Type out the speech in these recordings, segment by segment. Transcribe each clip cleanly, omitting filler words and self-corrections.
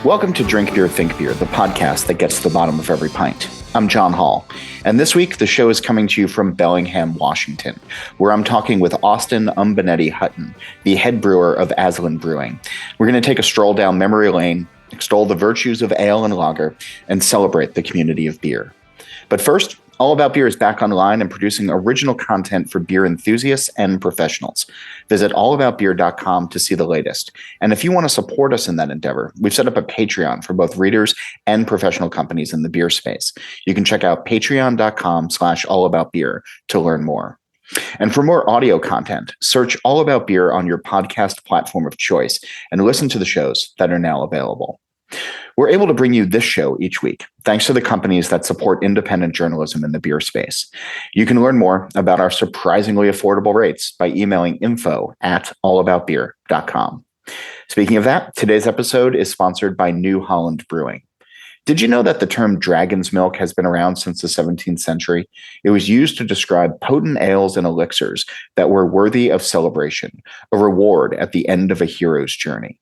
Welcome to Drink Beer, Think Beer, the podcast that gets to the bottom of every pint. I'm John Hall, and this week the show is coming to you from Bellingham, Washington, where I'm talking with Austin Umbinetti-Hutton, the head brewer of Aslan Brewing. We're going to take a stroll down memory lane, extol the virtues of ale and lager, and celebrate the community of beer. But first, All About Beer is back online and producing original content for beer enthusiasts and professionals. Visit allaboutbeer.com to see the latest. And if you want to support us in that endeavor, we've set up a Patreon for both readers and professional companies in the beer space. You can check out patreon.com/allaboutbeer to learn more. And for more audio content, search All About Beer on your podcast platform of choice and listen to the shows that are now available. We're able to bring you this show each week, thanks to the companies that support independent journalism in the beer space. You can learn more about our surprisingly affordable rates by emailing info@allaboutbeer.com. Speaking of that, today's episode is sponsored by New Holland Brewing. Did you know that the term dragon's milk has been around since the 17th century? It was used to describe potent ales and elixirs that were worthy of celebration, a reward at the end of a hero's journey.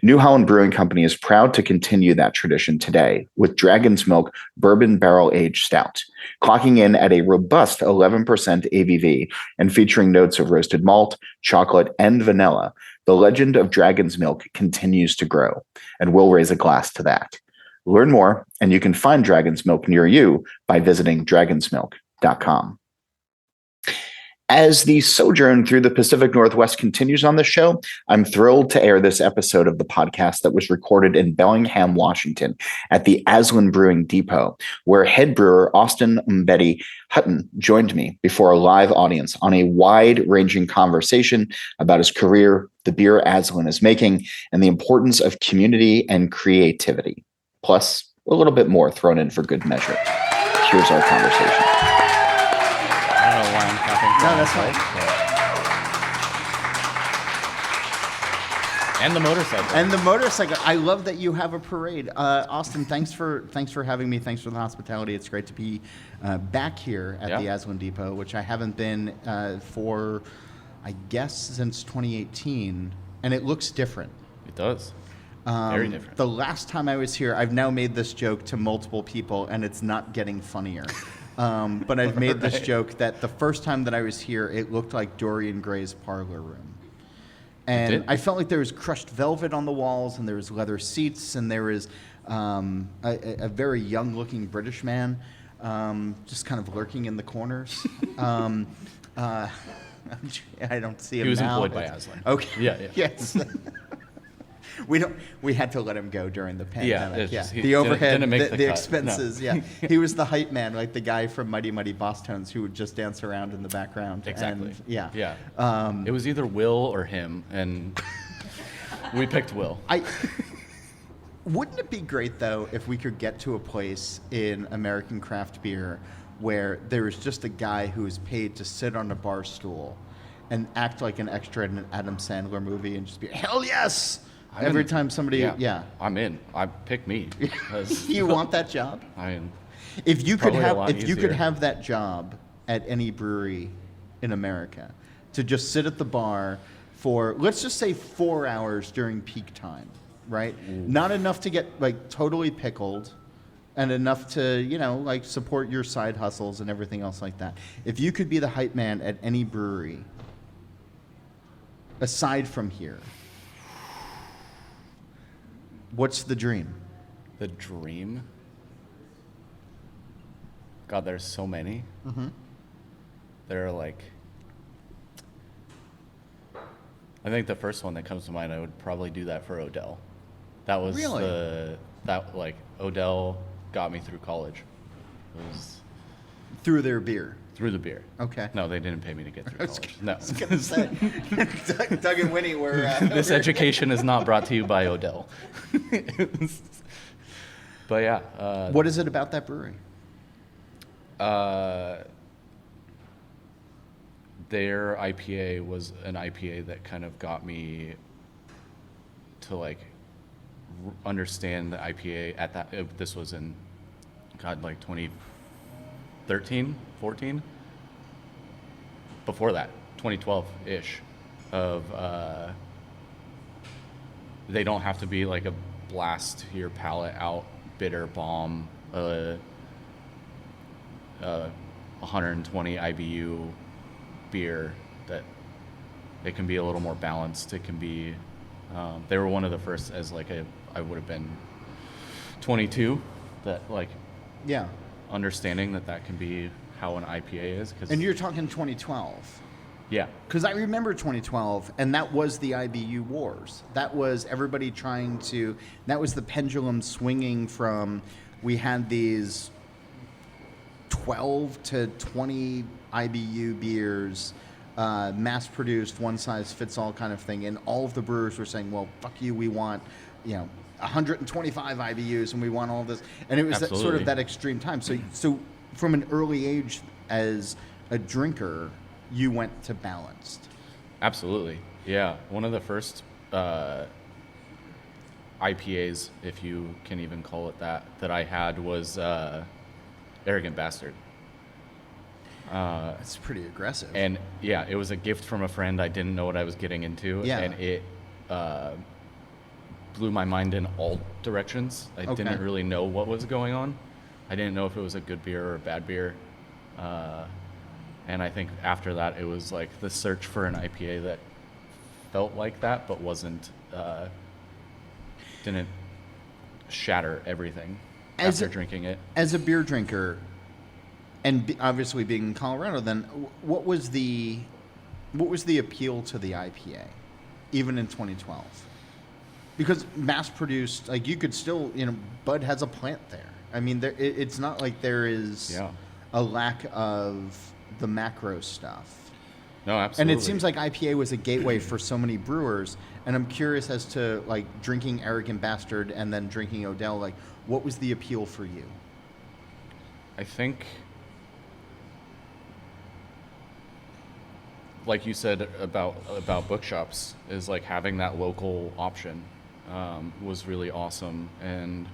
New Holland Brewing Company is proud to continue that tradition today with Dragon's Milk Bourbon Barrel Aged Stout, clocking in at a robust 11% ABV and featuring notes of roasted malt, chocolate, and vanilla. The legend of Dragon's Milk continues to grow, and we'll raise a glass to that. Learn more, and you can find Dragon's Milk near you by visiting dragonsmilk.com. As the sojourn through the Pacific Northwest continues on the show, I'm thrilled to air this episode of the podcast that was recorded in Bellingham, Washington, at the Aslan Brewing Depot, where head brewer Austin Umbinetti-Hutton joined me before a live audience on a wide-ranging conversation about his career, the beer Aslan is making, and the importance of community and creativity. Plus, a little bit more thrown in for good measure. Here's our conversation. No, that's fine. And the motorcycle. And the motorcycle. I love that you have a parade. Austin, thanks for having me. Thanks for the hospitality. It's great to be back here at the Aslan Depot, which I haven't been for, I guess, since 2018. And it looks different. It does. Very different. The last time I was here, I've now made this joke to multiple people, and it's not getting funnier. But I've made this joke that the first time that I was here, it looked like Dorian Gray's parlor room. And I felt like there was crushed velvet on the walls, and there was leather seats, and there was a very young-looking British man just kind of lurking in the corners. I don't see him now. He was employed by Aslan. Okay. Yeah. Yes. We had to let him go during the pandemic. Just, the overhead, the expenses. No. He was the hype man, like the guy from Mighty Mighty Boss Tones who would just dance around in the background. Exactly. And, it was either Will or him, and we picked Will. Wouldn't it be great though if we could get to a place in American craft beer where there is just a guy who is paid to sit on a bar stool and act like an extra in an Adam Sandler movie and just be hell yes. Every time somebody, I'm in. Pick me. You want that job? I mean, if you could have that job at any brewery in America, to just sit at the bar for, let's just say 4 hours during peak time, right? Ooh. Not enough to get like totally pickled, and enough to like support your side hustles and everything else like that. If you could be the hype man at any brewery, aside from here, what's the dream? The dream? God, there's so many. Mm-hmm. They're like, I think the first one that comes to mind, I would probably do that for Odell. That was really? Odell got me through college. It was through their beer. Through the beer. Okay. No, they didn't pay me to get through college. No. I was going to say, Doug and Winnie were... This education is not brought to you by Odell. But yeah. What is it about that brewery? Their IPA was an IPA that kind of got me to like understand the IPA at that. This was in, like 2013, 14. Before that, 2012-ish, of they don't have to be like a blast your palate out bitter bomb, 120 IBU beer, that it can be a little more balanced. It can be, they were one of the first, as like I would have been 22, that like Yeah. understanding that can be how an IPA is. And you're talking 2012. Yeah. Because I remember 2012, and that was the IBU wars. That was everybody trying to, that was the pendulum swinging from, we had these 12 to 20 IBU beers, mass-produced, one-size-fits-all kind of thing, and all of the brewers were saying, well, fuck you, we want, 125 IBUs, and we want all this. And it was that, sort of that extreme time. So from an early age, as a drinker, you went to balanced. Absolutely. Yeah. One of the first IPAs, if you can even call it that I had was Arrogant Bastard. That's pretty aggressive. And yeah, it was a gift from a friend. I didn't know what I was getting into. Yeah. And it blew my mind in all directions. I didn't really know what was going on. I didn't know if it was a good beer or a bad beer. And I think after that, it was like the search for an IPA that felt like that, but wasn't, didn't shatter everything after drinking it. As a beer drinker, and obviously being in Colorado, then what was the appeal to the IPA, even in 2012? Because mass-produced, like you could still, Bud has a plant there. I mean, it's not like there is a lack of the macro stuff. No, absolutely. And it seems like IPA was a gateway for so many brewers. And I'm curious as to like drinking Arrogant Bastard and then drinking Odell, like what was the appeal for you? I think, like you said about bookshops, is like having that local option was really awesome. And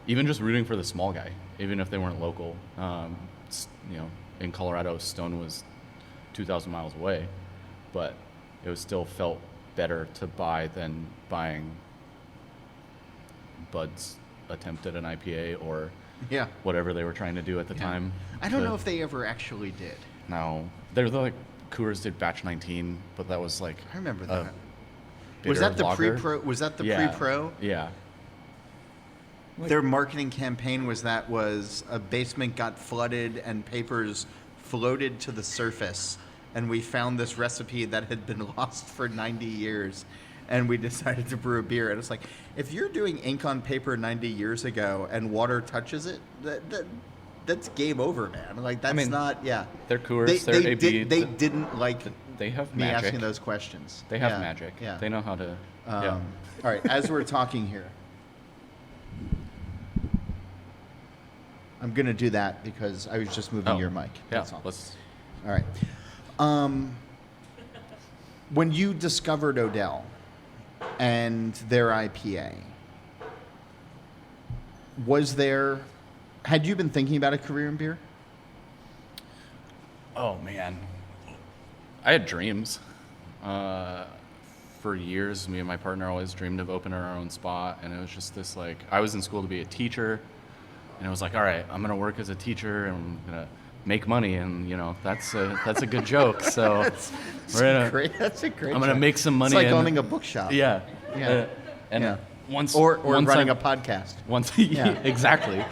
even just rooting for the small guy, even if they weren't local. In Colorado, Stone was 2,000 miles away, but it was still felt better to buy than buying Bud's attempt at an IPA or whatever they were trying to do at the time. I don't know if they ever actually did. No. They're like, Coors did Batch 19, but that was like... I remember that. Was that the lager. Pre-pro? Was that the pre-pro? Yeah. Their marketing campaign was a basement got flooded and papers floated to the surface, and we found this recipe that had been lost for 90 years, and we decided to brew a beer. And it's like, if you're doing ink on paper 90 years ago and water touches it, that's game over, man. Like that's not. They're Coors. They're AB. They didn't like. They have me magic. Asking those questions. They have magic. Yeah. They know how to. All right. As we're talking here, I'm going to do that because I was just moving your mic. Yeah, That's all right. When you discovered Odell and their IPA, had you been thinking about a career in beer? Oh, man. I had dreams. For years, me and my partner always dreamed of opening our own spot, and it was just this, like, I was in school to be a teacher, and it was like, all right, I'm going to work as a teacher, and I'm going to make money, and, that's a good joke, so That's a great I'm going to make some money. It's like owning a bookshop. Yeah. Yeah. Once running a podcast. Exactly.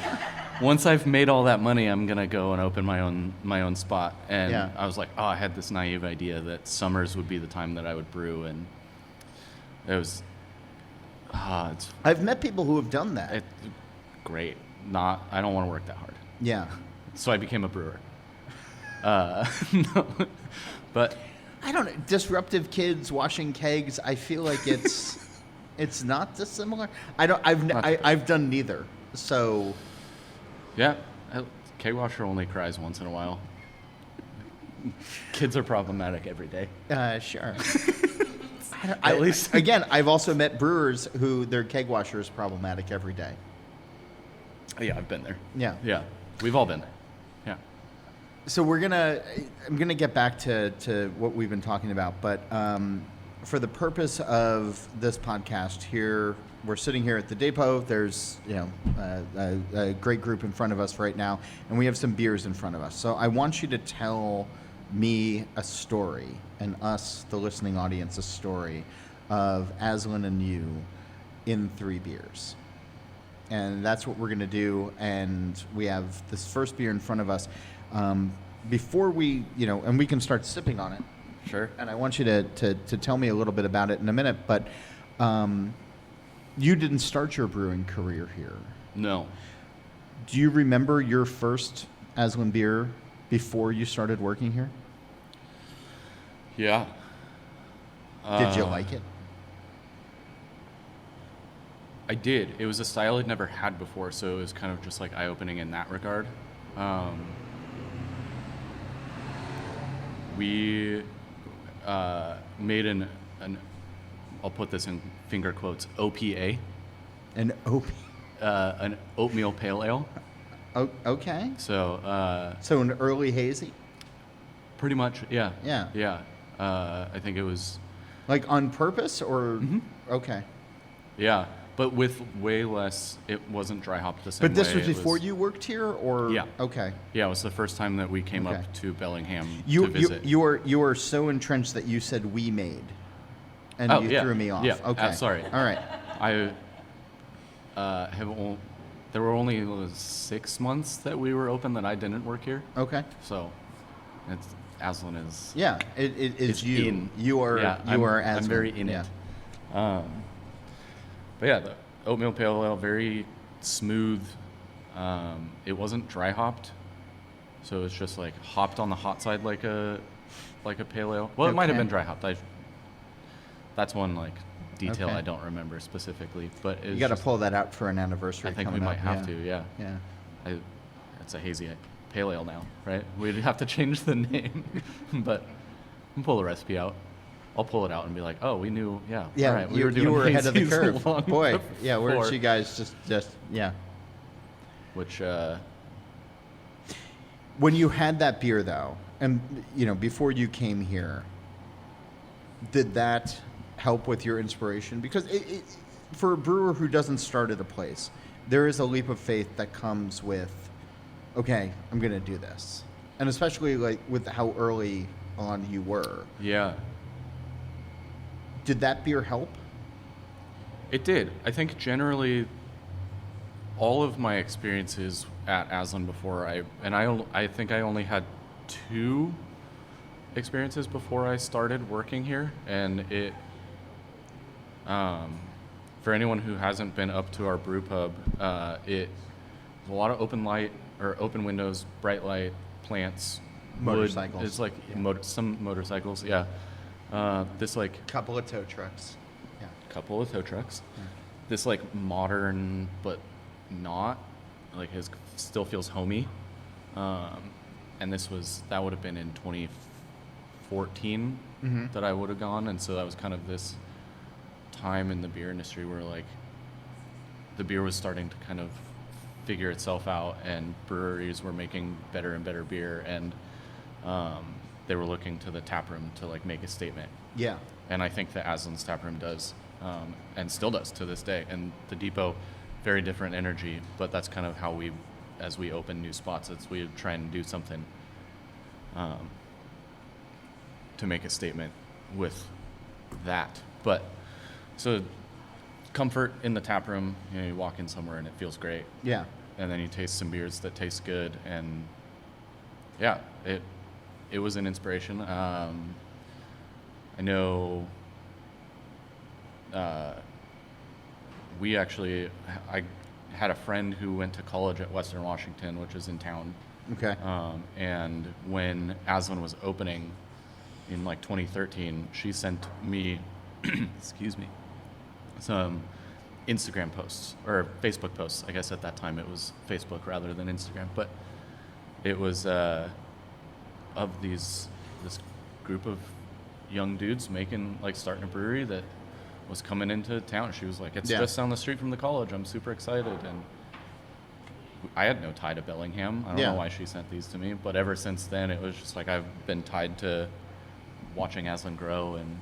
Once I've made all that money, I'm gonna go and open my own spot. And I was like, I had this naive idea that summers would be the time that I would brew, and it was. I've met people who have done that. Great. I don't want to work that hard. Yeah. So I became a brewer. No, but I don't know. Disruptive kids washing kegs. I feel like it's not dissimilar. I've done neither. So. Yeah, keg washer only cries once in a while. Kids are problematic every day. Sure. At least. Again, I've also met brewers who their keg washer is problematic every day. Yeah, I've been there. Yeah. Yeah, we've all been there. Yeah. So I'm gonna get back to what we've been talking about, but for the purpose of this podcast here, we're sitting here at the depot. There's a great group in front of us right now, and we have some beers in front of us. So I want you to tell me a story, and us, the listening audience, a story of Aslan and you in 3 beers. And that's what we're going to do. And we have this first beer in front of us. Before we, and we can start sipping on it. Sure. And I want you to tell me a little bit about it in a minute. But you didn't start your brewing career here. No. Do you remember your first Aslan beer before you started working here? Yeah. Did you like it? I did. It was a style I'd never had before, so it was kind of just like eye-opening in that regard. We made an I'll put this in finger quotes, OPA. An An oatmeal pale ale. Okay. So So an early hazy? pretty much, yeah. Yeah. Yeah. I think it was, Like on purpose or? Mhm. Okay. yeah, but with way less, it wasn't dry hopped the same way. But this was It before you worked here or? Yeah. Okay. Yeah, it was the first time that we came Okay. up to Bellingham You to visit. you are so entrenched that you said we made, and Oh, you yeah. threw me off. Yeah. Okay. Sorry. All right. I there were only 6 months that we were open that I didn't work here. Okay. So Aslan is Yeah. It is It's you. in. You are Yeah, you are I'm Aslan. very in Yeah. it. But yeah, the oatmeal pale ale, very smooth. It wasn't dry hopped, so it's just like hopped on the hot side like a pale ale. Well, it might have Okay. been dry hopped. That's one like detail Okay. I don't remember specifically, but You got to pull that out for an anniversary. I think we coming might up. have Yeah. to. Yeah, Yeah. it's a hazy pale ale now, right? We'd have to change the name, but we can pull the recipe out. I'll pull it out and be like, oh, we knew, yeah. Yeah. all right, we you, were doing you were ahead of the hazies curve. long Boy. Yeah. Where before. did you guys just yeah. Which When you had that beer, though, and before you came here, did that help with your inspiration? Because for a brewer who doesn't start at a place, there is a leap of faith that comes with, okay, I'm going to do this, and especially like with how early on you were. yeah, Did that beer help? it did. I think generally all of my experiences at Aslan before I think I only had 2 experiences before I started working here, and it for anyone who hasn't been up to our brew pub, it a lot of open light or open windows, bright light, plants, Motorcycles. wood. It's like Yeah. some motorcycles, yeah. This like Couple of tow trucks. Yeah. couple of tow trucks. Yeah. This like modern but not, like his still feels homey. And that would have been in 2014 Mhm. that I would have gone, and so that was kind of this time in the beer industry where like the beer was starting to kind of figure itself out, and breweries were making better and better beer, and they were looking to the tap room to like make a statement. Yeah. And I think that Aslan's tap room does, and still does to this day. And the depot, very different energy, but that's kind of how as we open new spots, we try and do something to make a statement with that. But so comfort in the tap room, you walk in somewhere and it feels great. Yeah. And then you taste some beers that taste good, and yeah, it was an inspiration. I know I had a friend who went to college at Western Washington, which is in town. Okay. And when Aslan was opening in like 2013, she sent me, excuse me, some Instagram posts or Facebook posts. I guess at that time it was Facebook rather than Instagram, but it was of this group of young dudes starting a brewery that was coming into town. She was like, it's just down the street from the college. I'm super excited. And I had no tie to Bellingham. I don't know why she sent these to me, but ever since then it was just like I've been tied to watching Aslan grow, and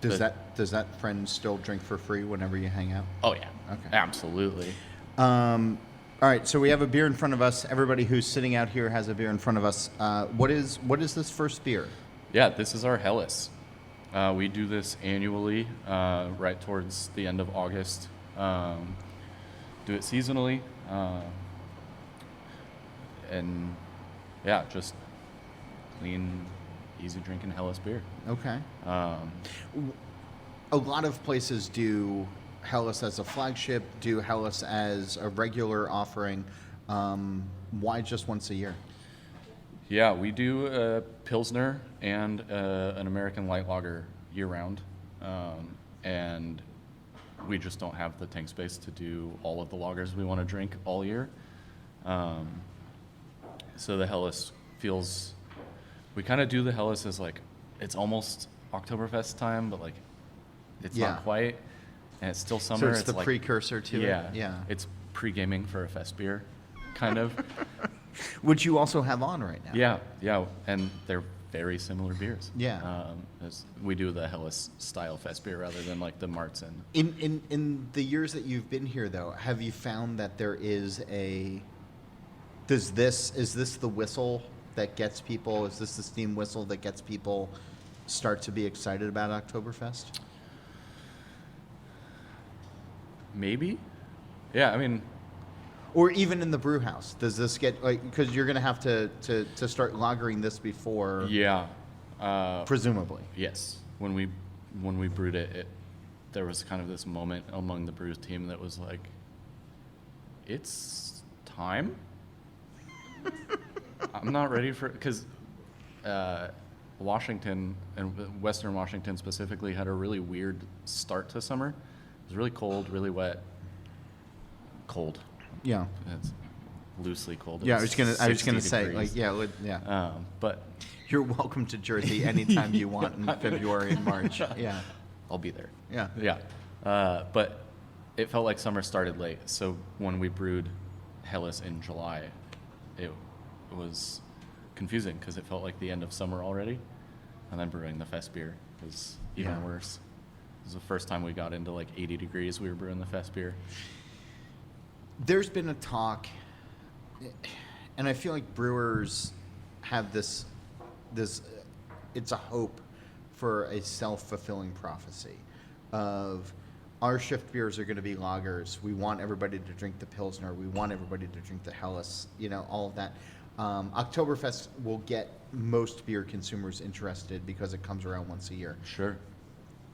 Does that friend still drink for free whenever you hang out? Oh yeah. Okay. Absolutely. All right, so we have a beer in front of us. Everybody who's sitting out here has a beer in front of us. What is this first beer? Yeah, this is our Hellas. We do this annually, right towards the end of August. Do it seasonally, and yeah, just clean, easy drinking Hellas beer. Okay. A lot of places do Hellas as a flagship, do Hellas as a regular offering. Why just once a year? Yeah, we do a Pilsner and an American light lager year-round, and we just don't have the tank space to do all of the lagers we want to drink all year. So the Hellas feels, we kind of do the Hellas as like, it's almost Oktoberfest time, but like, it's not quite, and it's still summer. So it's the like, precursor to it? Yeah. It's pre-gaming for a fest beer, kind of. Which you also have on right now. Yeah, and they're very similar beers. Yeah. As we do the Hellas style fest beer rather than like the Martzen. In the years that you've been here, though, have you found that there is is this the whistle that gets people? Is this the steam whistle that gets people start to be excited about Oktoberfest? Maybe. Yeah, I mean, or even in the brew house, does this get like, because you're going to have to start lagering this before? Yeah. Presumably. Yes. When we brewed it, there was kind of this moment among the brew team that was like, it's time. I'm not ready for, because Washington and Western Washington specifically had a really weird start to summer. It was really cold, really wet. Cold. Yeah. It's loosely cold. Yeah, I was gonna say, degrees. like, yeah. But You're welcome to Jersey anytime you want in February and March. Yeah. I'll be there. Yeah. Yeah. But it felt like summer started late. So when we brewed Hellas in July, it was confusing because it felt like the end of summer already. And then brewing the fest beer was even worse. It was the first time we got into like 80 degrees. We were brewing the fest beer. There's been a talk, and I feel like brewers have this, it's a hope for a self-fulfilling prophecy of our shift beers are going to be lagers. We want everybody to drink the Pilsner. We want everybody to drink the Hellas, all of that. Oktoberfest will get most beer consumers interested because it comes around once a year. Sure.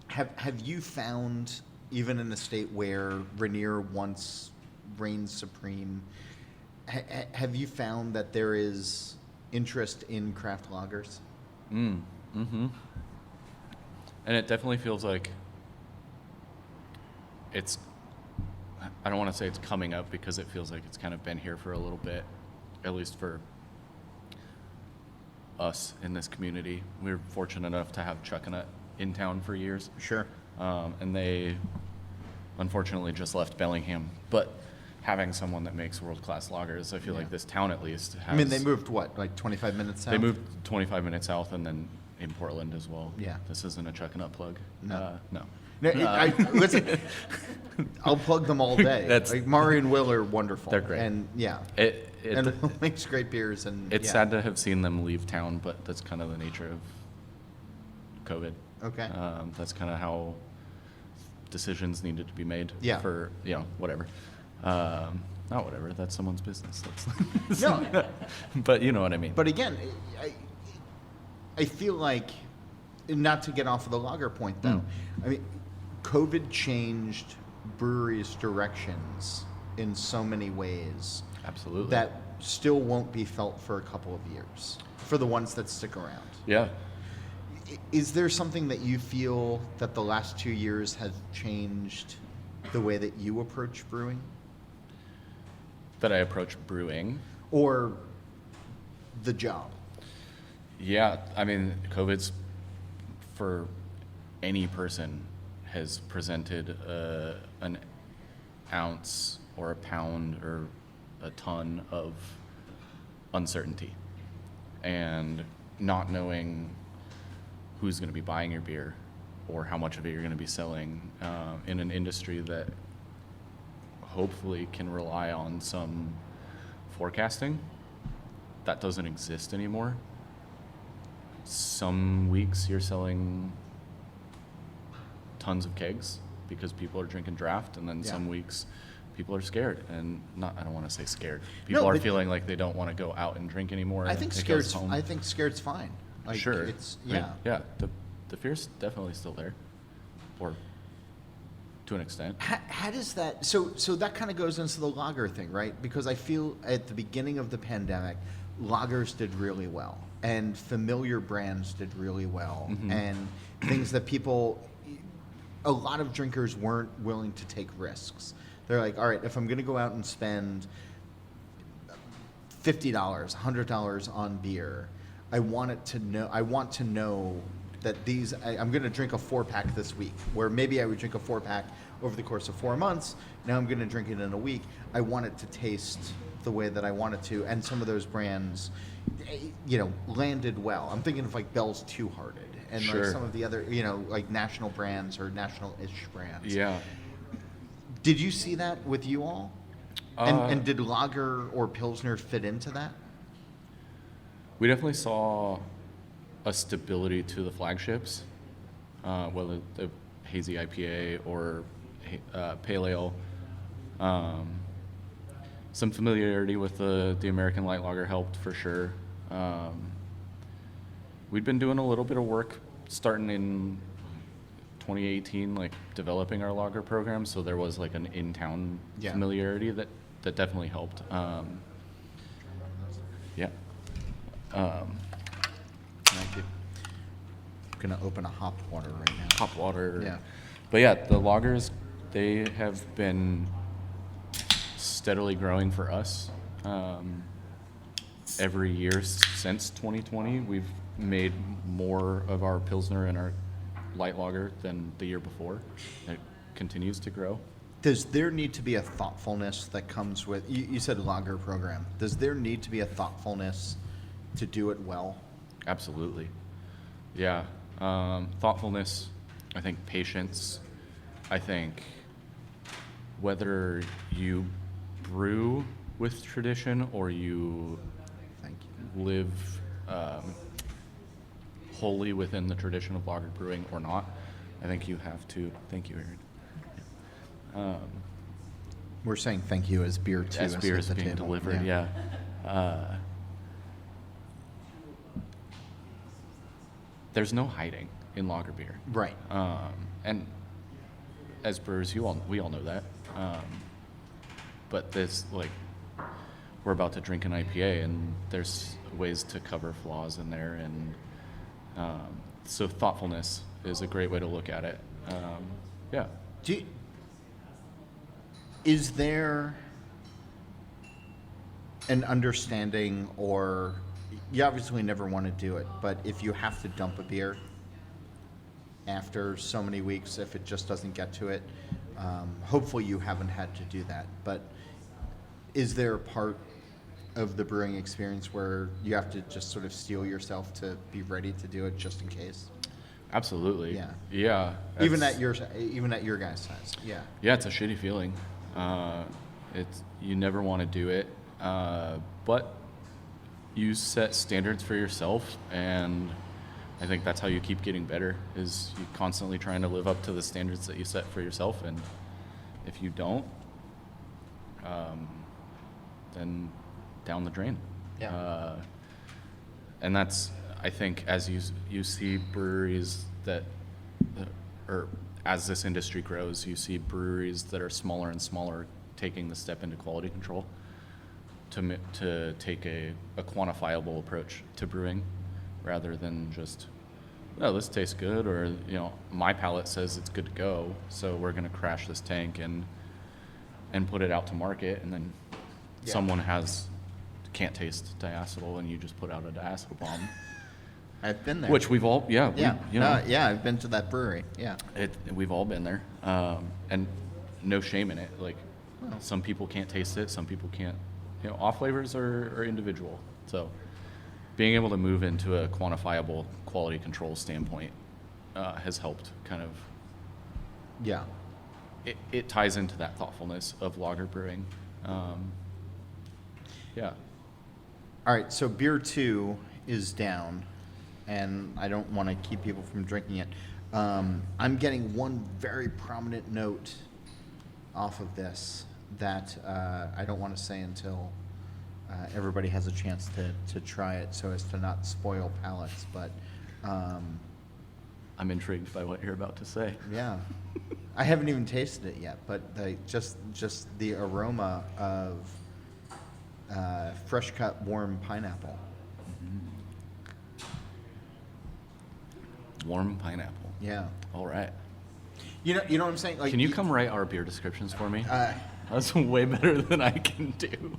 Have you found, even in a state where Rainier once reigns supreme, have you found that there is interest in craft lagers? Mm-hmm. And it definitely feels like it's, I don't want to say it's coming up because it feels like it's kind of been here for a little bit, at least for us in this community. We were fortunate enough to have Chuck and Nut in town for years. Sure. And they unfortunately just left Bellingham. But having someone that makes world-class lagers, I feel like this town at least has... I mean, they moved, what, like 25 minutes south? They moved 25 minutes south and then in Portland as well. Yeah. This isn't a Chuck and Nut plug. No. No. Listen, I'll plug them all day. Like Mari and Will are wonderful. They're great. And yeah. And Will makes great beers. And it's sad to have seen them leave town, but that's kind of the nature of COVID. Okay. That's kind of how decisions needed to be made. Yeah. For, whatever. Not whatever. That's someone's business. That's No. But you know what I mean. But again, I feel like, not to get off of the lager point though, I mean, COVID changed breweries' directions in so many ways. Absolutely. That still won't be felt for a couple of years, for the ones that stick around. Yeah. Is there something that you feel that the last 2 years has changed the way that you approach brewing? That I approach brewing? Or the job? Yeah, I mean, COVID's, for any person, has presented an ounce or a pound or a ton of uncertainty. And not knowing who's going to be buying your beer, or how much of it you're going to be selling in an industry that hopefully can rely on some forecasting. That doesn't exist anymore. Some weeks you're selling tons of kegs because people are drinking draft, and then some weeks people are scared, and I don't want to say scared. People are feeling like they don't want to go out and drink anymore. I think scared's fine. Like, sure. It's yeah. The fear's definitely still there, or to an extent. How does that? So that kind of goes into the lager thing, right? Because I feel at the beginning of the pandemic, lagers did really well, and familiar brands did really well, and things that a lot of drinkers weren't willing to take risks. They're like, all right, if I'm going to go out and spend $50, $100 on beer, I want to know that I'm going to drink a 4-pack this week, where maybe I would drink a 4-pack over the course of 4 months. Now I'm going to drink it in a week. I want it to taste the way that I want it to, and some of those brands, landed well. I'm thinking of like Bell's Two Hearted, and like some of the other, like national brands or national-ish brands. Yeah. Did you see that with you all? And did lager or pilsner fit into that? We definitely saw a stability to the flagships, whether the hazy IPA or pale ale. Some familiarity with the American light lager helped for sure. We'd been doing a little bit of work starting in 2018, like developing our lager program, so there was like an in-town familiarity that definitely helped. Thank you. I'm gonna open a hop water right now. Hop water. Yeah. But yeah, the lagers, they have been steadily growing for us. Every year since 2020, we've made more of our Pilsner and our light lager than the year before. It continues to grow. Does there need to be a thoughtfulness that comes with, you said lager program, does there need to be a thoughtfulness to do it well? Absolutely. Yeah. Thoughtfulness, I think patience, I think whether you brew with tradition or you live wholly within the tradition of lager brewing or not, I think you have to. Thank you, Aaron. We're saying thank you as beer too. As beer is being delivered, yeah. There's no hiding in lager beer, right? And as brewers, we all know that. But this, like, we're about to drink an IPA, and there's ways to cover flaws in there, and so thoughtfulness is a great way to look at it. Yeah. Is there an understanding, or you obviously never want to do it, but if you have to dump a beer after so many weeks, if it just doesn't get to it, hopefully you haven't had to do that, but is there a part of the brewing experience where you have to just sort of steel yourself to be ready to do it just in case? Absolutely. Yeah. Yeah. Even at your guys' size. Yeah. Yeah, it's a shitty feeling. You never want to do it, but you set standards for yourself, and I think that's how you keep getting better, is you constantly trying to live up to the standards that you set for yourself, and if you don't, then down the drain. Yeah. And that's, I think, as you see breweries or as this industry grows, you see breweries that are smaller and smaller taking the step into quality control to take a quantifiable approach to brewing, rather than just, oh, this tastes good, or my palate says it's good to go, so we're going to crash this tank and put it out to market, and then someone can't taste diacetyl, and you just put out a diacetyl bomb. I've been there. Which we've all, I've been to that brewery. Yeah. We've all been there, and no shame in it. Like, some people can't taste it, some people can't. Off flavors are individual. So, being able to move into a quantifiable quality control standpoint has helped kind of. Yeah. It ties into that thoughtfulness of lager brewing. Yeah. All right, so beer 2 is down, and I don't want to keep people from drinking it. I'm getting one very prominent note off of this that I don't want to say until everybody has a chance to try it, so as to not spoil palates. But I'm intrigued by what you're about to say. yeah, I haven't even tasted it yet, but just the aroma of fresh cut warm pineapple. Warm pineapple. Yeah. All right. You know what I'm saying? Like, Can you come write our beer descriptions for me? That's way better than I can do.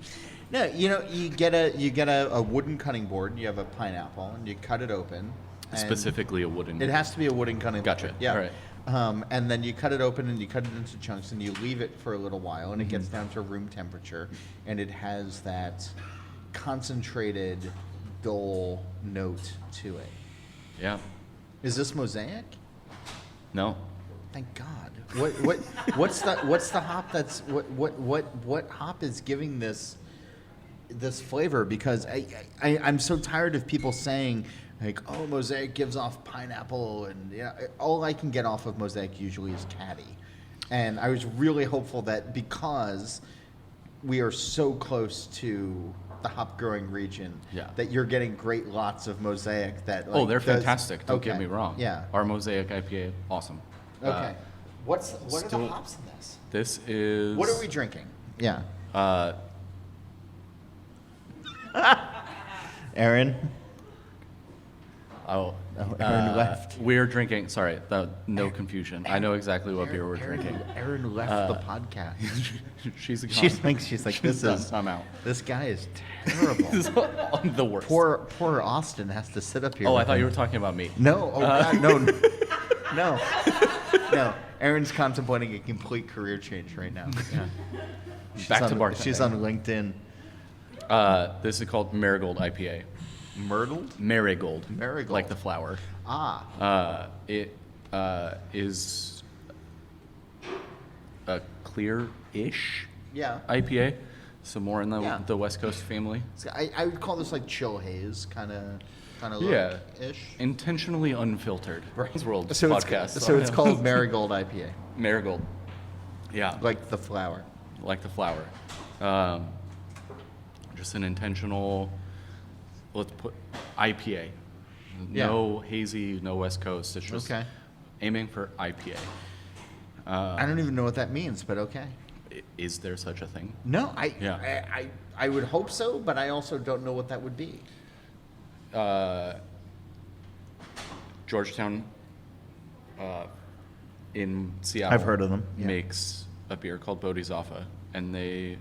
No, you get a wooden cutting board. You have a pineapple, and you cut it open. and Specifically a wooden. It has to be a wooden cutting board. Gotcha. Yeah. All right. And then you cut it open, and you cut it into chunks, and you leave it for a little while, and it gets down to room temperature, and it has that concentrated, dull note to it. Yeah. Is this Mosaic? No. Thank God. What's the hop that's what hop is giving this flavor? Because I'm so tired of people saying like, oh, Mosaic gives off pineapple, and all I can get off of Mosaic usually is caddy. And I was really hopeful that because we are so close to the hop growing region, that you're getting great lots of Mosaic that They're fantastic. Don't get me wrong. Yeah. Our Mosaic IPA, awesome. Okay. What are the hops in this? This is. What are we drinking? Yeah. Aaron? Aaron left. We're drinking. Sorry, no confusion. I know exactly what beer we're drinking. Aaron left the podcast. She's like, this is. I'm out. This guy is terrible. The worst. Poor Austin has to sit up here. Oh, I thought you were talking about me. No. Oh God, no. No. Aaron's contemplating a complete career change right now. Yeah. Back to bartending. She's on LinkedIn. This is called Marigold IPA. Myrtled? Marigold. Marigold. Like the flower. It is a clear-ish IPA. So more in the West Coast family. I would call this like chill haze kind of ish. Intentionally unfiltered. World So podcast. It's called Marigold IPA. Marigold. Yeah. Like the flower. Like the flower. Just an intentional, let's put IPA. No hazy, no West Coast. It's just aiming for IPA. I don't even know what that means, but okay. Is there such a thing? No, I would hope so, but I also don't know what that would be. Georgetown in Seattle. I've heard of them. Makes a beer called Bodhisattva, and they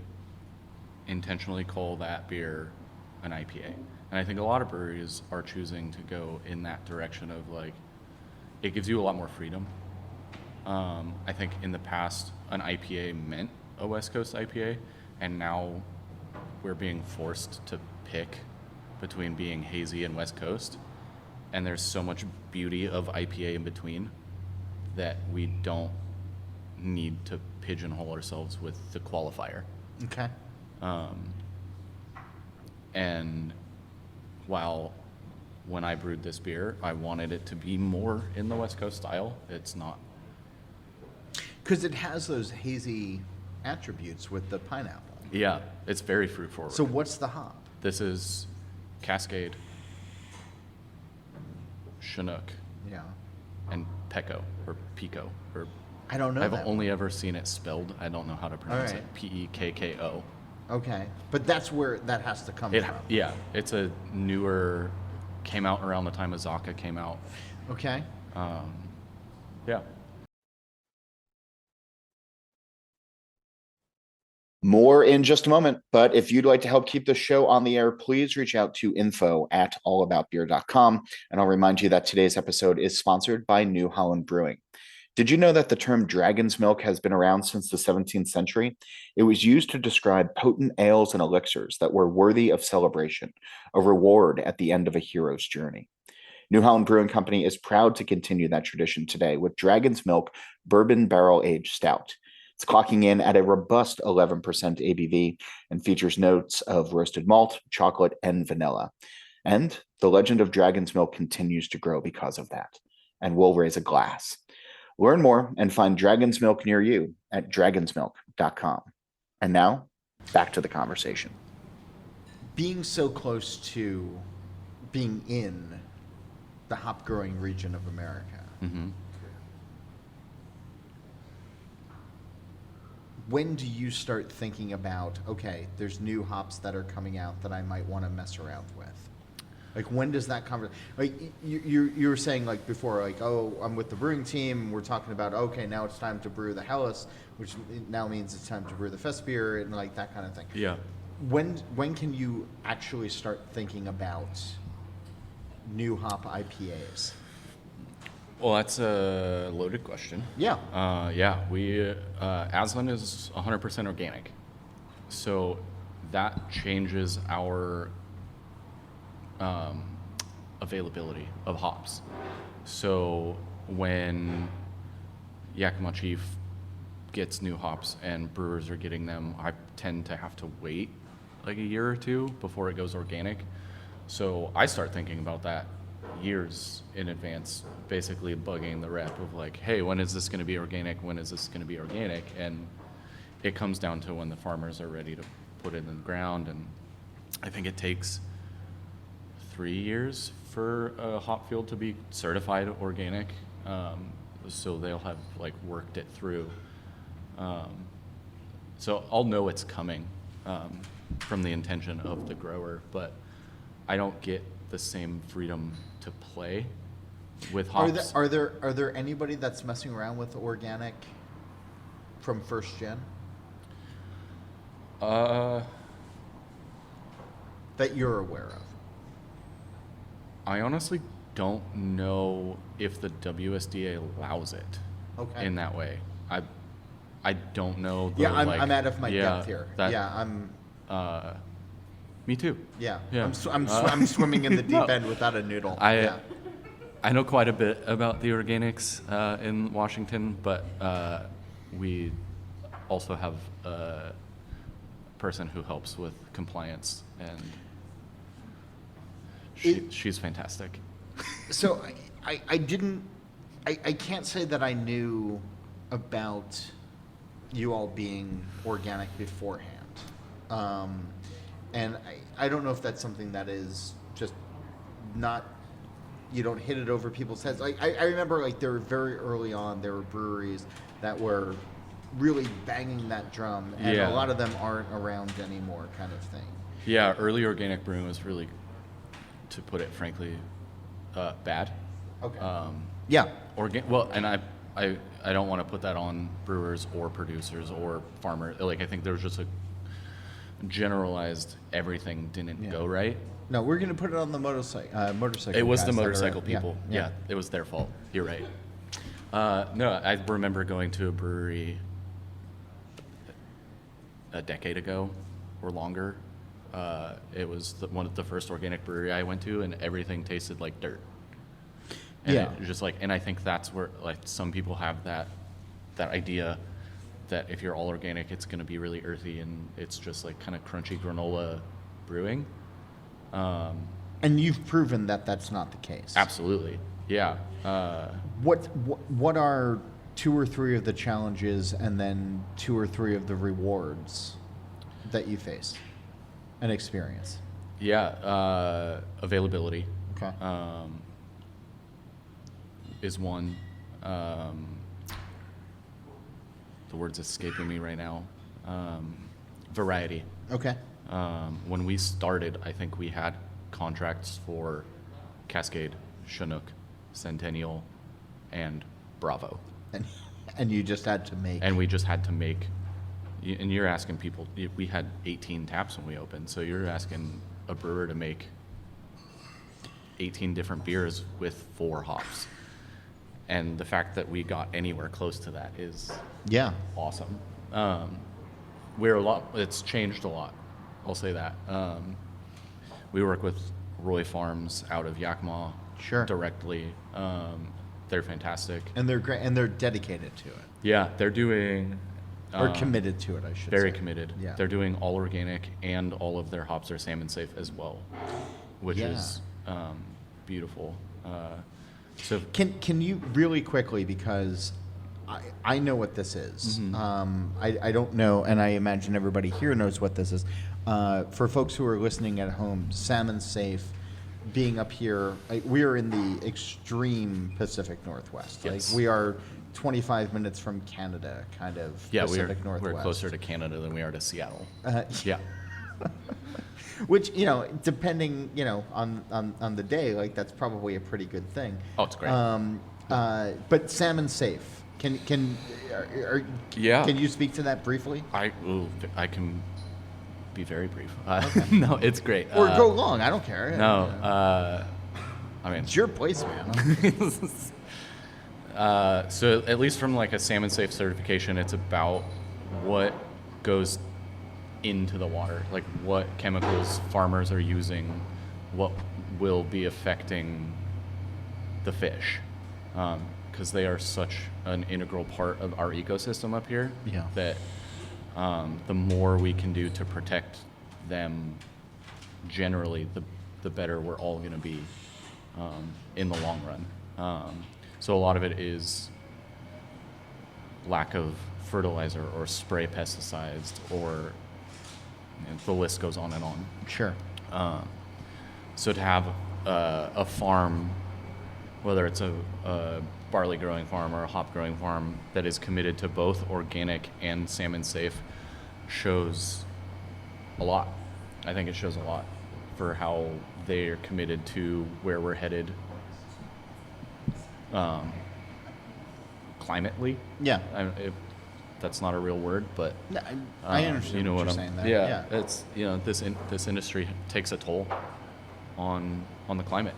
intentionally call that beer an IPA. And I think a lot of breweries are choosing to go in that direction of like, it gives you a lot more freedom. I think in the past, an IPA meant a West Coast IPA, and now we're being forced to pick between being hazy and West Coast. And there's so much beauty of IPA in between that we don't need to pigeonhole ourselves with the qualifier. Okay. And while when I brewed this beer, I wanted it to be more in the West Coast style, it's not. Because it has those hazy attributes with the pineapple. Yeah, it's very fruit forward. So what's the hop? This is Cascade, Chinook, and Pecco, or Pico, or I don't know. I've only ever seen it spelled. I don't know how to pronounce it. Pekko. Okay, but that's where that has to come from. Yeah, it's a newer, came out around the time Azaka came out. Okay. Yeah. More in just a moment, but if you'd like to help keep the show on the air, please reach out to info@allaboutbeer.com. And I'll remind you that today's episode is sponsored by New Holland Brewing. Did you know that the term dragon's milk has been around since the 17th century? It was used to describe potent ales and elixirs that were worthy of celebration, a reward at the end of a hero's journey. New Holland Brewing Company is proud to continue that tradition today with Dragon's Milk Bourbon Barrel Aged Stout. It's clocking in at a robust 11% ABV and features notes of roasted malt, chocolate, and vanilla. And the legend of Dragon's Milk continues to grow because of that. And we'll raise a glass. Learn more and find Dragon's Milk near you at dragonsmilk.com. And now, back to the conversation. Being so close to being in the hop growing region of America, when do you start thinking about, okay, there's new hops that are coming out that I might want to mess around with? Like, when does that conversation, like, you were saying, like, before, like, oh, I'm with the brewing team, we're talking about, okay, now it's time to brew the Helles, which now means it's time to brew the Fest beer, and, like, that kind of thing. Yeah. When can you actually start thinking about new hop IPAs? Well, that's a loaded question. Yeah. We Aslan is 100% organic, so that changes our availability of hops. So when Yakima Chief gets new hops and brewers are getting them, I tend to have to wait like a year or two before it goes organic. So I start thinking about that years in advance, basically bugging the rep of like, hey, when is this going to be organic? When is this going to be organic? And it comes down to when the farmers are ready to put it in the ground. And I think it takes 3 years for a hop field to be certified organic. So they'll have like worked it through. So I'll know it's coming from the intention of the grower, but I don't get the same freedom to play with hops. Are there anybody that's messing around with organic from first gen? That you're aware of? I honestly don't know if the WSDA allows it in that way. I don't know. I'm out of my depth here. Me too. Yeah. Yeah. I'm swimming in the deep end without a noodle. I know quite a bit about the organics in Washington, but we also have a person who helps with compliance, and she's fantastic. So I can't say that I knew about you all being organic beforehand. And I don't know if that's something that is just not, you don't hit it over people's heads. Like I remember, like, there were very early on, there were breweries that were really banging that drum, and a lot of them aren't around anymore, kind of thing. Yeah, early organic brewing was really, to put it frankly, bad. Okay. Well, and I don't want to put that on brewers or producers or farmers. Like, I think there was just a generalized everything didn't go right. No, we're going to put it on the motorcycle. It was guys the motorcycle people. Yeah, it was their fault. You're right. No, I remember going to a brewery a decade ago or longer. It was one of the first organic brewery I went to, and everything tasted like dirt. And it was just like, and I think that's where, like, some people have that idea that if you're all organic, it's going to be really earthy, and it's just like kind of crunchy granola brewing. And you've proven that that's not the case. Absolutely, yeah. What are 2 or 3 of the challenges, and then 2 or 3 of the rewards that you face and experience? Yeah, availability. Okay. Is one. The word's escaping me right now. Variety. Okay. When we started, I think we had contracts for Cascade, Chinook, Centennial, and Bravo. And you just had to make. And we just had to make. And you're asking people. We had 18 taps when we opened, so you're asking a brewer to make 18 different beers with 4 hops. And the fact that we got anywhere close to that is awesome. It's changed a lot. I'll say that. We work with Roy Farms out of Yakima, Sure. directly. They're fantastic. And they're great, and they're dedicated to it, Yeah, they're doing or committed to it, I should very say. committed. Yeah. They're doing all organic, and all of their hops are salmon safe as well, which Yeah. is beautiful. So Can you really quickly, because I know what this is. I don't know, and I imagine everybody here knows what this is. For folks who are listening at home, Salmon Safe, being up here, we are in the extreme Pacific Northwest. Yes. Like, we are 25 minutes from Canada, kind of. yeah, Pacific Northwest. we're closer to Canada than we are to Seattle. Uh, Yeah. Which, depending, on the day, like, that's probably a pretty good thing. Oh, it's great. But Salmon Safe. Yeah. Can you speak to that briefly? I can be very brief. No, it's great. Or go long. I don't care. No, I mean, It's your place, man. so at least from like a salmon safe certification, it's about what goes into the water, like what chemicals farmers are using, what will be affecting the fish, because they are such an integral part of our ecosystem up here. Yeah. That the more we can do to protect them, generally, the better we're all going to be in the long run. So a lot of it is lack of fertilizer or spray pesticides, or the list goes on and on. Sure. So to have a farm, whether it's a barley growing farm or a hop growing farm that is committed to both organic and salmon safe, shows a lot. I think it shows a lot for how they're committed to where we're headed climately. Yeah. That's not a real word, but No, I understand you know what what you're I'm saying there. yeah, it's this industry takes a toll on the climate,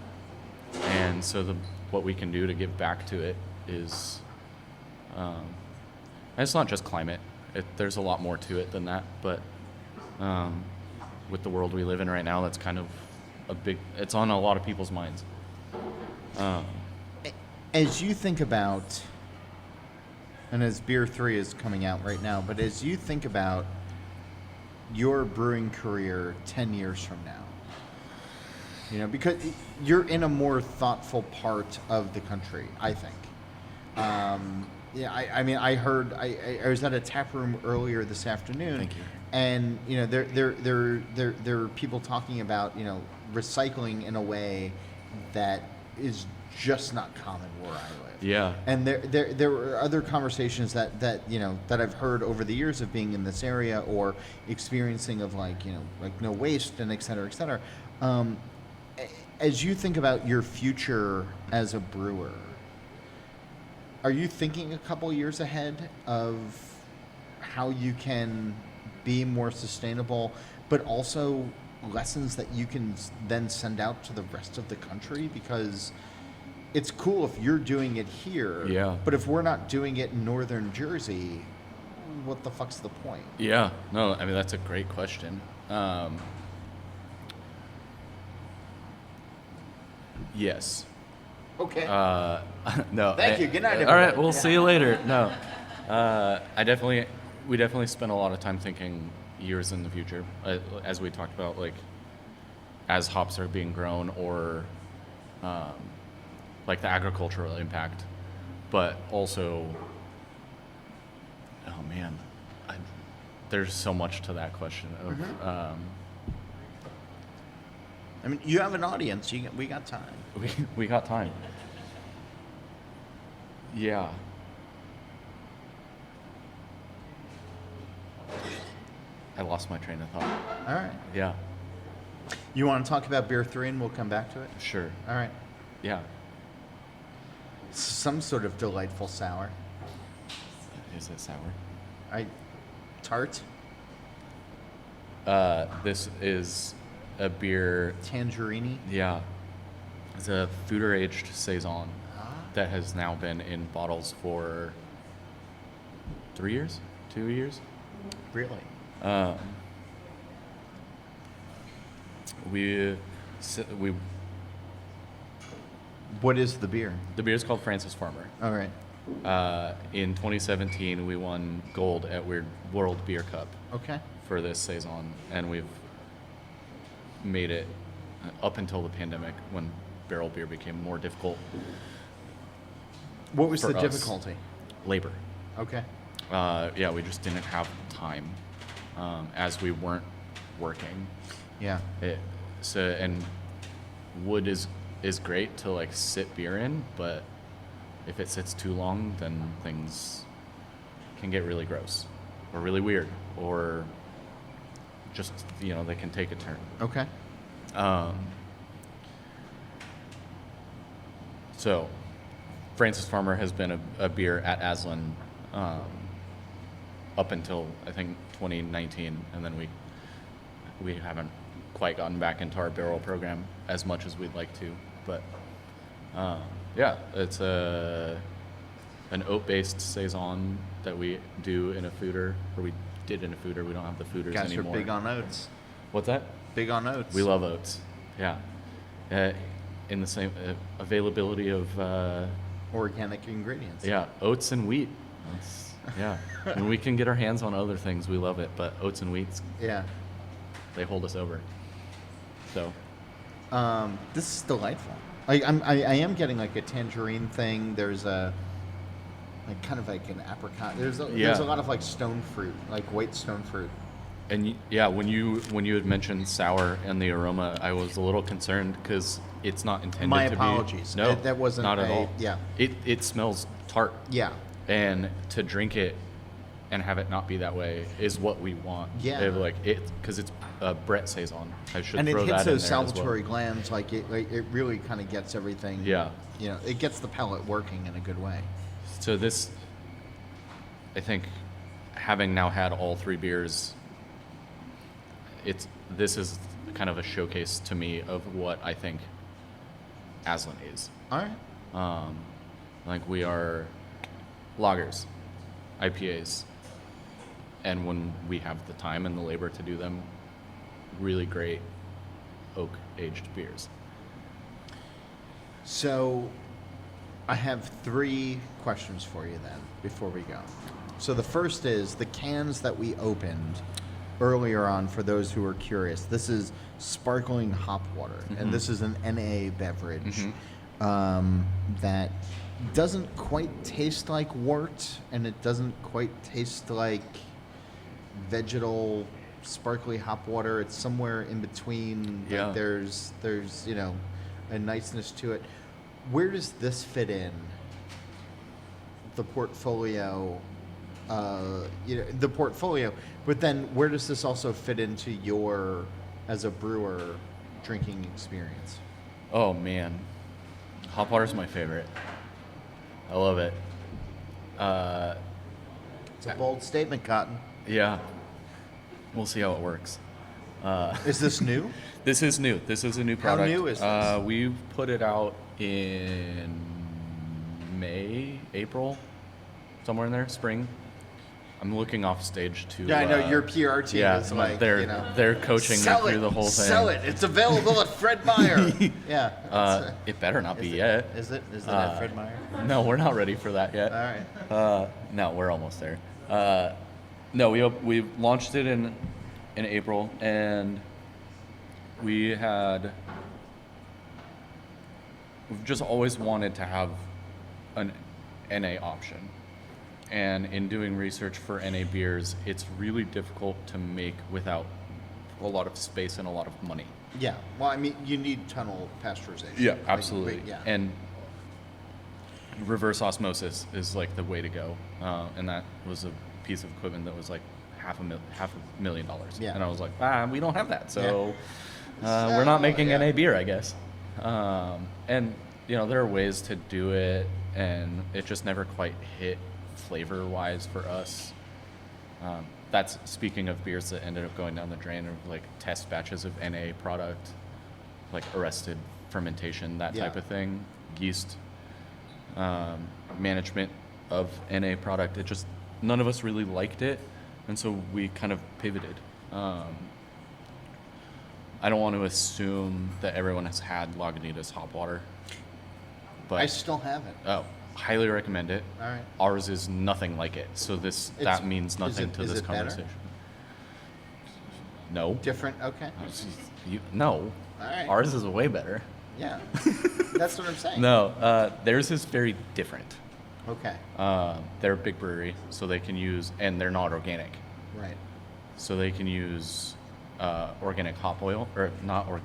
and so what we can do to give back to it is and it's not just climate. There's a lot more to it than that, but with the world we live in right now, that's kind of it's on a lot of people's minds. As you think about, and as Beer 3 is coming out right now, but as you think about your brewing career 10 years from now, because you're in a more thoughtful part of the country, I think. I mean, I heard, I was at a tap room earlier this afternoon. Thank you. And, there are people talking about, recycling in a way that is just not common where I live. Yeah. And there were other conversations that I've heard over the years of being in this area, or experiencing of like no waste and et cetera, et cetera. As you think about your future as a brewer, are you thinking a couple years ahead of how you can be more sustainable, but also lessons that you can then send out to the rest of the country? Because it's cool if you're doing it here, Yeah. but if we're not doing it in northern Jersey, what the fuck's the point? Yeah, no, I mean, that's a great question. Yes. Okay. No. Thank you. Good night, All right, everybody. we'll see you later. No. We definitely spend a lot of time thinking years in the future, as we talked about, like as hops are being grown, or like the agricultural impact, but also, oh man, there's so much to that question of. I mean, you have an audience. We got time. We got time. Yeah. I lost my train of thought. All right. Yeah, You want to talk about Beer 3 and we'll come back to it? sure. All right. Yeah. Some sort of delightful sour. Is it sour? Tart? This is a beer. Tangerine? Yeah. It's a foeder aged saison that has now been in bottles for 3 years, 2 years. Really? What is the beer? The beer is called Francis Farmer. All right. In 2017, we won gold at World Beer Cup Okay. for this saison, and we've made it up until the pandemic when barrel beer became more difficult. What was For the us. difficulty? Labor. Okay. Yeah, we just didn't have time as we weren't working. Yeah. And wood is great to like sit beer in, but if it sits too long, then things can get really gross or really weird, or just they can take a turn. Okay. So Francis Farmer has been a beer at Aslan up until I think 2019, and then we haven't quite gotten back into our barrel program as much as we'd like to. But yeah, it's an oat-based saison that we do in a foeder, or we did in a foeder. We don't have the foeders Guys anymore. are big on oats. What's that? Big on oats. We love oats. Yeah. In the same availability of organic ingredients. yeah, oats and wheat. Yeah. When we can get our hands on other things, we love it. But oats and wheats, Yeah. they hold us over. So This is delightful. I am getting like a tangerine thing. There's a like kind of like an apricot. There's a lot of like stone fruit, like white stone fruit. And yeah, when you had mentioned sour and the aroma, I was a little concerned because it's not intended My to apologies. be. No, That wasn't not at all. Yeah. It smells tart. Yeah. And to drink it and have it not be that way is what we want. Yeah. Because it's Brett saison. I should And it throw hits that in those there as salivatory well. glands. Like it really kind of gets everything. Yeah. It gets the palate working in a good way. So this, I think, having now had all three beers, this is kind of a showcase to me of what I think Aslan is. All right. Like we are lagers, IPAs, and when we have the time and the labor to do them, really great oak aged beers. So I have 3 questions for you then before we go. So the first is the cans that we opened earlier on, for those who are curious. This is sparkling hop water, and this is an NA beverage that doesn't quite taste like wort, and it doesn't quite taste like vegetal sparkly hop water. It's somewhere in between. Yeah. Like there's a niceness to it. Where does this fit in the portfolio? The portfolio, but then where does this also fit into your, as a brewer, drinking experience? Oh man, hop water is my favorite. I love it. It's a bold statement, Cotton. Yeah, we'll see how it works. Is this new? This is new. This is a new How product. new is this? We put it out in May, April, somewhere in there, spring. I'm looking off stage to. Yeah, I know your PR team is like, they're coaching me through the whole thing. Sell it. It's available at Fred Meyer. Yeah. It better not be yet. Is it at Fred Meyer? No, we're not ready for that yet. All right. No, we're almost there. No, we launched it in April, and we've just always wanted to have an NA option. And in doing research for NA beers, it's really difficult to make without a lot of space and a lot of money. Yeah. Well, I mean, you need tunnel pasteurization. Yeah, Like, absolutely. yeah. And reverse osmosis is like the way to go. And that was a piece of equipment that was like $500,000. Yeah. And I was like, we don't have that. So we're not making NA beer, I guess. And, there are ways to do it, and it just never quite hit flavor-wise for us. That's speaking of beers that ended up going down the drain, of like test batches of NA product, like arrested fermentation, that type of thing, yeast management of NA product. It just, none of us really liked it, and so we kind of pivoted. I don't want to assume that everyone has had Lagunitas hop water. but I still haven't. oh, highly recommend it. All right. Ours is nothing like it, so that means nothing to is this it better? conversation. No. Different? Okay. No. All right. Ours is way better. Yeah. That's what I'm saying. No, theirs is very different. Okay. They're a big brewery, so they can use, and they're not organic, Right. so they can use organic hop oil, or not, or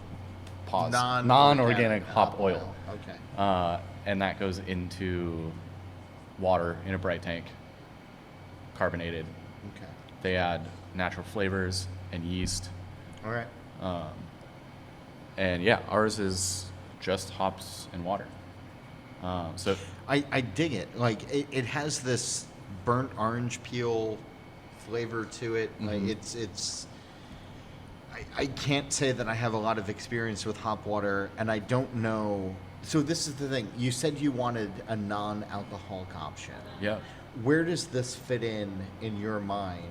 pause, Non-organic hop oil. Okay. And that goes into water in a bright tank, carbonated. Okay. They add natural flavors and yeast. All right. And yeah, ours is just hops and water. So I dig it. Like it has this burnt orange peel flavor to it. Like it's. I can't say that I have a lot of experience with hop water, and I don't know. So this is the thing. You said you wanted a non-alcoholic option. yeah, Where does this fit in your mind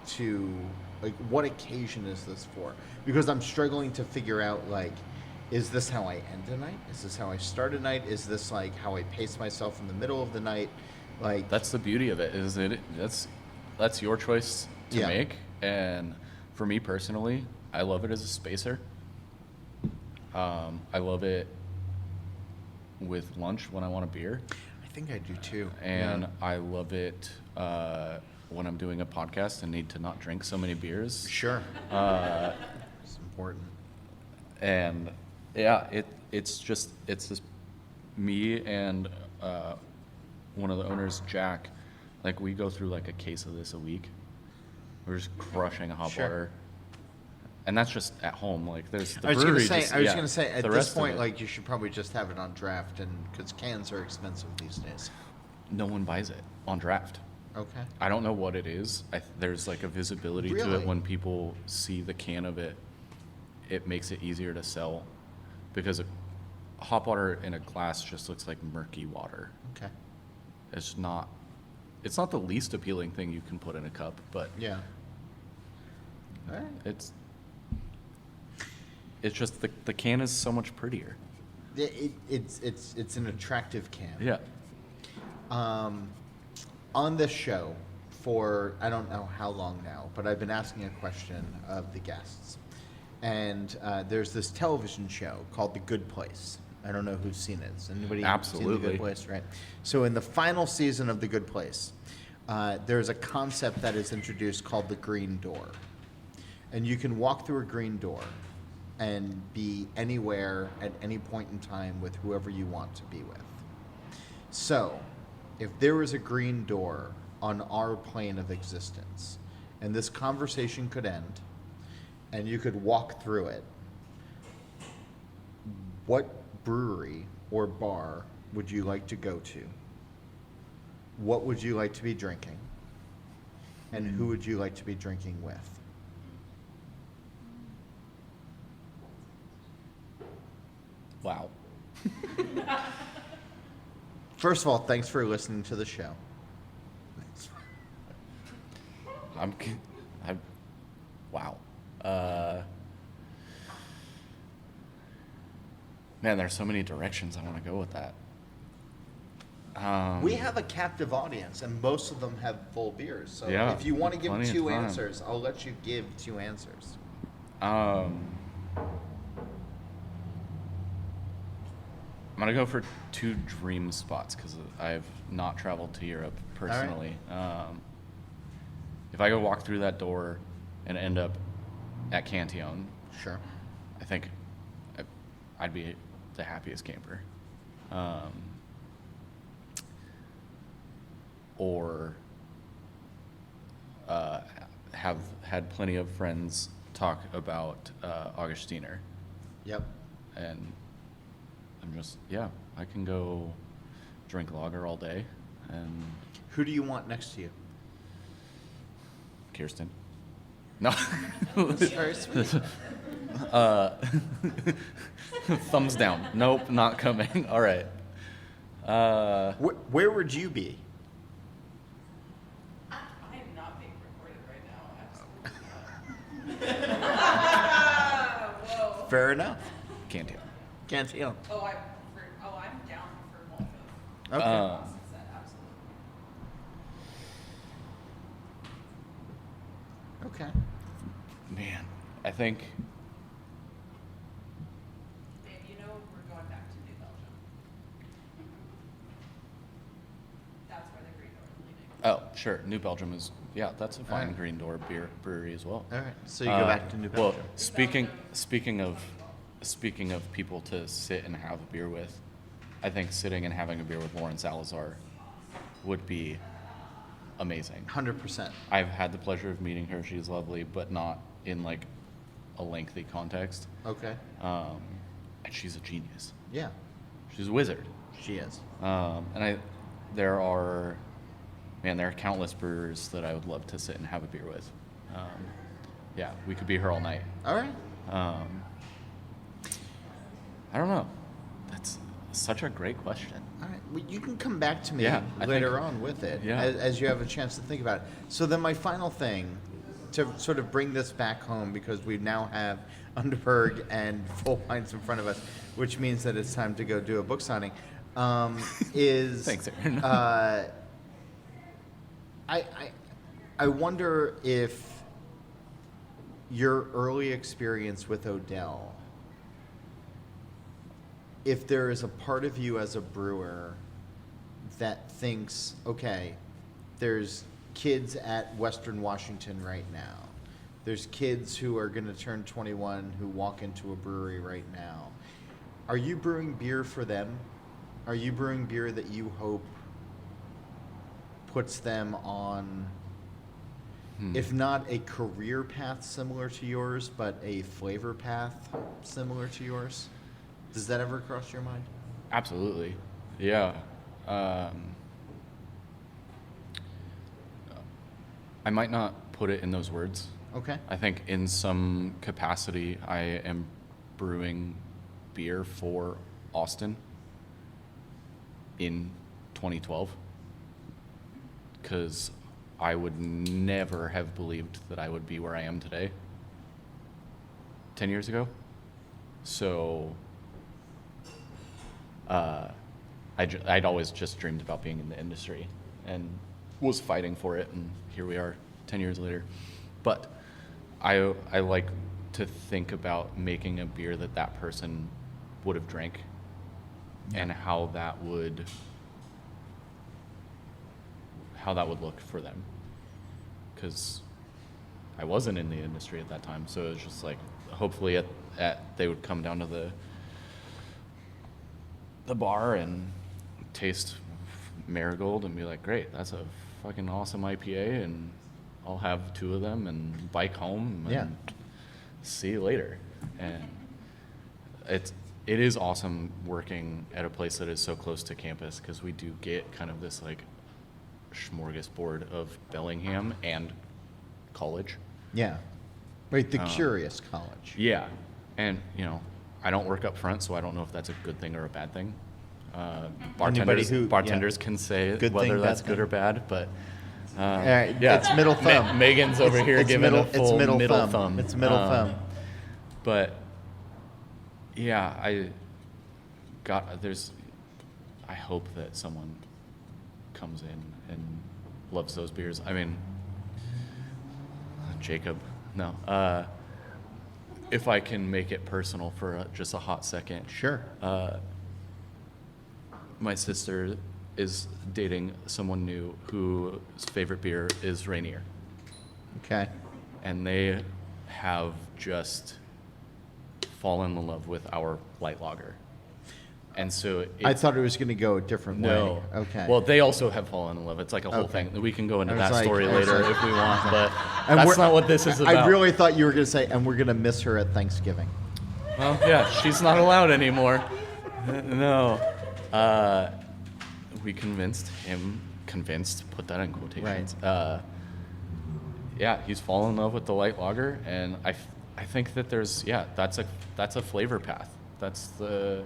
to, like, what occasion is this for? Because I'm struggling to figure out, like, is this how I end a night? Is this how I start a night? Is this, like, how I pace myself in the middle of the night? Like, that's the beauty of it. Is it that's your choice to Yeah. make, and for me personally, I love it as a spacer. I love it with lunch when I want a beer, I think I do too. and I love it when I'm doing a podcast and need to not drink so many beers. Sure. It's important. And yeah, it's just me and one of the owners, Jack. Like, we go through like a case of this a week. We're just crushing hop Sure. water, and that's just at home. Like, there's the I was brewery. gonna say. just- I was yeah, gonna say. At the this rest of point, it, like, you should probably just have it on draft, and because cans are expensive these days. no one buys it on draft. Okay. I don't know what it is. There's like a visibility to Really? it when people see the can of it. It makes it easier to sell, because hop water in a glass just looks like murky water. Okay. It's not the least appealing thing you can put in a cup, but Yeah. All right. it's just the can is so much prettier. It's an attractive can. Yeah. On this show, for I don't know how long now, but I've been asking a question of the guests, and there's this television show called The Good Place. I don't know who's seen it. Has anybody seen The Absolutely. Good Place? Right. So in the final season of The Good Place, there's a concept that is introduced called the green door, and you can walk through a green door and be anywhere at any point in time with whoever you want to be with. So, if there was a green door on our plane of existence, and this conversation could end, and you could walk through it, what brewery or bar would you like to go to? What would you like to be drinking? And who would you like to be drinking with? Wow. First of all, thanks for listening to the show. Wow. Man, there's so many directions I want to go with that. We have a captive audience, and most of them have full beers. So Yeah, if you want to give plenty of two time. answers, I'll let you give two answers. I'm gonna go for two dream spots because I've not traveled to Europe personally. If I go walk through that door and end up at Cantillon, Sure. I think I'd be the happiest camper. Or have had plenty of friends talk about Augustiner, Yep. and I'm just, yeah, I can go drink lager all day. And Who do you want next to you? Kirsten. No. That's very sweet. Thumbs down. Nope, not coming. All right. Where would you be? I am not being recorded right now. Absolutely not. Whoa. Fair enough. Cantillon. Cantillon. I'm down for multiple Okay. Austin said, absolutely. Okay. Man, I think Dave, you know we're going back to New Belgium. That's where the Green Door is leading. oh sure, New Belgium is that's a fine Alright. Green Door brewery as well. All right. So you go back to New Well, Belgium. speaking of people to sit and have a beer with, I think sitting and having a beer with Lauren Salazar would be amazing. 100%. I've had the pleasure of meeting her. She's lovely, but not in like a lengthy context. Okay. And she's a genius. Yeah, She's a wizard. she is. And there are countless brewers that I would love to sit and have a beer with. Yeah, we could be here all night. All right. I don't know. That's such a great question. All right. Well, you can come back to me Yeah, I later think- on with it Yeah. as you have a chance to think about it. So then my final thing to sort of bring this back home, because we now have Underberg and Full Pints in front of us, which means that it's time to go do a book signing, is Thanks, Aaron. I wonder if your early experience with Odell, if there is a part of you as a brewer that thinks, okay, there's kids at Western Washington right now. There's kids who are going to turn 21 who walk into a brewery right now. Are you brewing beer for them? Are you brewing beer that you hope puts them on, if not a career path similar to yours, but a flavor path similar to yours? Does that ever cross your mind? Absolutely. Yeah. I might not put it in those words. Okay. I think in some capacity I am brewing beer for Austin in 2012, because I would never have believed that I would be where I am today 10 years ago. So I'd always just dreamed about being in the industry and was fighting for it, and here we are 10 years later. But I like to think about making a beer that that person would have drank and how that would look for them, because I wasn't in the industry at that time. So it was just like, hopefully they would come down to the bar and taste Marigold and be like, great, that's a fucking awesome IPA, and I'll have 2 of them and bike home and Yeah. see you later. And it is awesome working at a place that is so close to campus, because we do get kind of this like smorgasbord of Bellingham and college. Yeah. Right, the Curious College. Yeah, and I don't work up front, so I don't know if that's a good thing or a bad thing. Bartenders can say Good whether thing, that's bad good thing. or bad, but Yeah, it's middle thumb. Megan's over here giving a full middle thumb. It's middle thumb. But yeah, I hope that someone comes in and loves those beers. I mean, Jacob, no. If I can make it personal for just a hot second. Sure. My sister is dating someone new whose favorite beer is Rainier. Okay. And they have just fallen in love with our light lager. And so I thought it was going to go a different no. way. Okay. Well, they also have fallen in love. It's like a whole Okay. thing. We can go into I was that like- story I was later like- if we want, but And that's we're- not what this is about. I really thought you were going to say, and we're going to miss her at Thanksgiving. Well, yeah, she's not allowed anymore. No. We put that in quotations. Right. Yeah, he's fallen in love with the light lager, and I think that that's a flavor path. That's the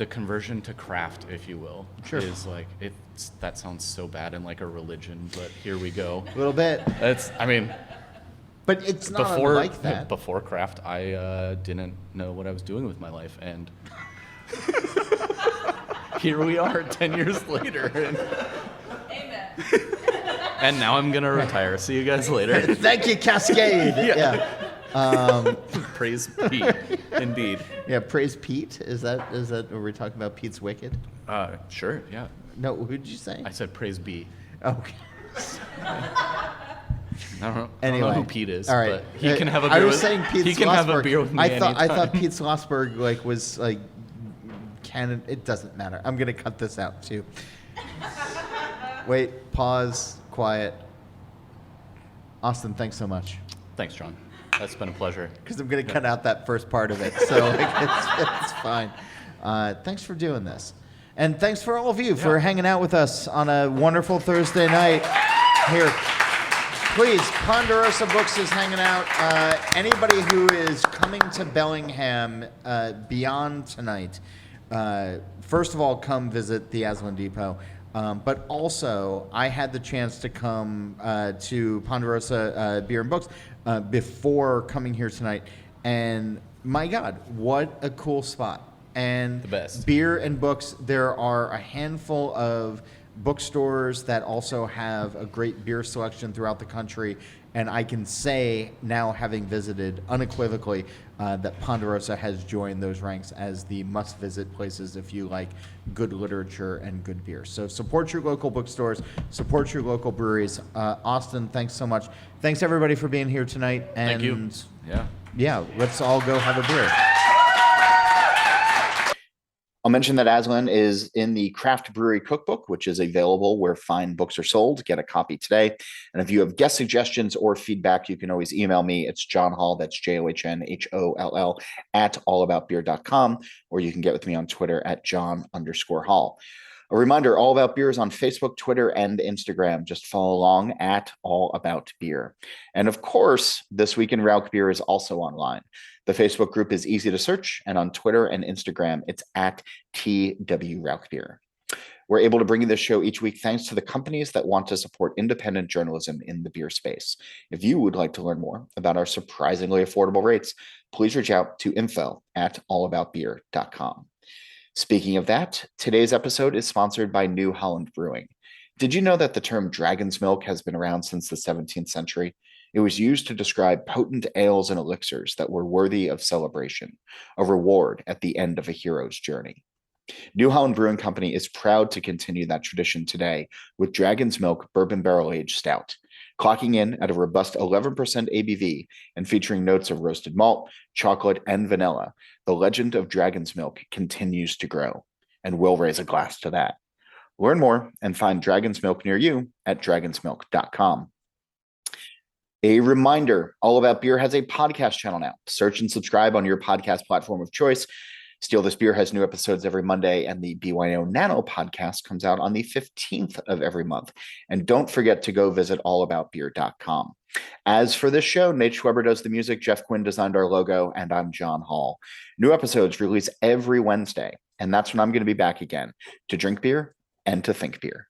conversion to craft, if you will. Sure. Is like, that sounds so bad in like a religion, but here we go. A little bit. But it's not like that. Before craft, I didn't know what I was doing with my life, and here we are 10 years later. Amen. And now I'm going to retire. See you guys later. Thank you, Cascade. Yeah. Praise Pete. Indeed. Yeah, praise Pete. Is that are we talking about Pete's Wicked? Sure, yeah. No, who'd you say? I said praise be. Okay. I don't know Anyway, who Pete is, all right. but he can have a beer I was with saying Pete He can have a Schlossberg. beer with me I thought anytime. Pete Schlossberg was like canon. It doesn't matter. I'm gonna cut this out too. Wait. Pause. Quiet. Austin, thanks so much. Thanks, John. That's been a pleasure. Because I'm going to cut out that first part of it. So it's fine. Thanks for doing this. And thanks for all of you for hanging out with us on a wonderful Thursday night here. Please, Ponderosa Books is hanging out. Anybody who is coming to Bellingham beyond tonight, first of all, come visit the Aslan Depot. But also, I had the chance to come to Ponderosa Beer and Books before coming here tonight. And my God, what a cool spot. And the best. Beer and books, there are a handful of bookstores that also have a great beer selection throughout the country. And I can say now, having visited unequivocally, that Ponderosa has joined those ranks as the must-visit places if you like good literature and good beer. So support your local bookstores, support your local breweries. Austin, thanks so much. Thanks everybody for being here tonight. And Thank you. Yeah, let's all go have a beer. I'll mention that Aslan is in the Craft Brewery Cookbook, which is available where fine books are sold. Get a copy today. And if you have guest suggestions or feedback, you can always email me. It's John Hall, that's JOHNHOLL @allaboutbeer.com, or you can get with me on Twitter at John_Hall. A reminder, All About Beer is on Facebook, Twitter, and Instagram. Just follow along at All About Beer. And of course, This Week in Rauch Beer is also online. The Facebook group is easy to search, and on Twitter and Instagram, it's at TW Rauch Beer. We're able to bring you this show each week thanks to the companies that want to support independent journalism in the beer space. If you would like to learn more about our surprisingly affordable rates, please reach out to info@allaboutbeer.com. Speaking of that, today's episode is sponsored by New Holland Brewing. Did you know that the term dragon's milk has been around since the 17th century? It was used to describe potent ales and elixirs that were worthy of celebration, a reward at the end of a hero's journey. New Holland Brewing Company is proud to continue that tradition today with Dragon's Milk Bourbon Barrel Aged Stout, clocking in at a robust 11% ABV and featuring notes of roasted malt, chocolate, and vanilla. The legend of Dragon's Milk continues to grow, and we'll raise a glass to that. Learn more and find Dragon's Milk near you at dragonsmilk.com. A reminder, All About Beer has a podcast channel now. Search and subscribe on your podcast platform of choice. Steal This Beer has new episodes every Monday, and the BYO Nano podcast comes out on the 15th of every month. And don't forget to go visit allaboutbeer.com. As for this show, Nate Schweber does the music, Jeff Quinn designed our logo, and I'm John Hall. New episodes release every Wednesday, and that's when I'm going to be back again to drink beer and to think beer.